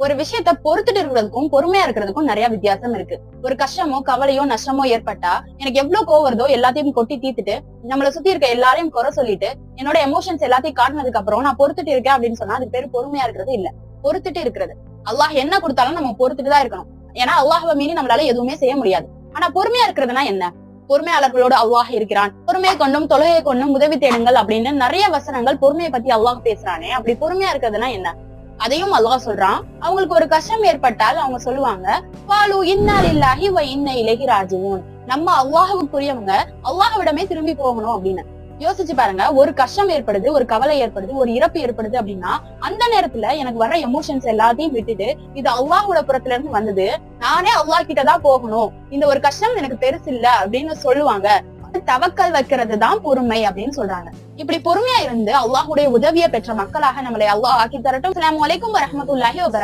ஒரு விஷயத்த பொறுத்துட்டு இருக்கிறதுக்கும் பொறுமையா இருக்கிறதுக்கும் நிறைய வித்தியாசம் இருக்கு. ஒரு கஷ்டமோ கவலையோ நஷ்டமோ ஏற்பட்டா எனக்கு எவ்வளவு கோவம் வருதோ எல்லாத்தையும் கொட்டி தீத்துட்டு நம்மளை சுத்தி இருக்க எல்லாரையும் குறை சொல்லிட்டு என்னோட எமோஷன்ஸ் எல்லாத்தையும் காட்டினதுக்கு அப்புறம் நான் பொறுத்துட்டு இருக்கேன் அப்படின்னு சொன்னா அதுக்கு பேரு பொறுமையா இருக்கிறது இல்ல, பொறுத்துட்டு இருக்கிறது. அல்லாஹ் என்ன கொடுத்தாலும் நம்ம பொறுத்துட்டு தான் இருக்கணும். ஏன்னா அல்லாஹ்வை மீறி நம்மளால எதுவுமே செய்ய முடியாது. ஆனா பொறுமையா இருக்கிறதுனா என்ன? பொறுமையாளர்களோடு அல்லாஹ் இருக்கிறான், பொறுமையை கொண்டும் தொழுகையை கொண்டும் உதவி தேடுங்கள் அப்படின்னு நிறைய வசனங்கள் பொறுமையை பத்தி அல்லாஹ் பேசுறானே. அப்படி பொறுமையா இருக்கிறதுனா என்ன? அதையும் அல்லாஹ் சொல்றான். அவங்களுக்கு ஒரு கஷ்டம் ஏற்பட்டால் அவங்க சொல்லுவாங்க, வாலு இன்னா லில்லாஹி வ இன்னா இலைஹி ராஜிஊன், நம்ம அல்லாஹ்வுக்குரியவங்க, அல்லாஹ்விடமே திரும்பி போகணும் அப்படின்னு. யோசிச்சு பாருங்க, ஒரு கஷ்டம் ஏற்படுது, ஒரு கவலை ஏற்படுது, ஒரு இறப்பு ஏற்படுது அப்படின்னா அந்த நேரத்துல எனக்கு வர எமோஷன்ஸ் எல்லாத்தையும் விட்டுட்டு இது அல்லாஹ்வோட புறத்துல இருந்து வந்தது, நானே அல்லாஹ் கிட்டதான் போகணும், இந்த ஒரு கஷ்டம் எனக்கு பெருசு இல்ல அப்படின்னு சொல்லுவாங்க. தவக்கல் வைக்கிறது தான் பொறுமை அப்படின்னு சொல்றாங்க. இப்படி பொறுமையா இருந்து அல்லாஹ்வுடைய உதவியை பெற்ற மக்களாக நம்மளை அல்லாஹ் ஆக்கி தரட்டும். அஸ்ஸலாமு அலைக்கும் வரஹ்மத்துல்லாஹி வபரகாத்துஹு.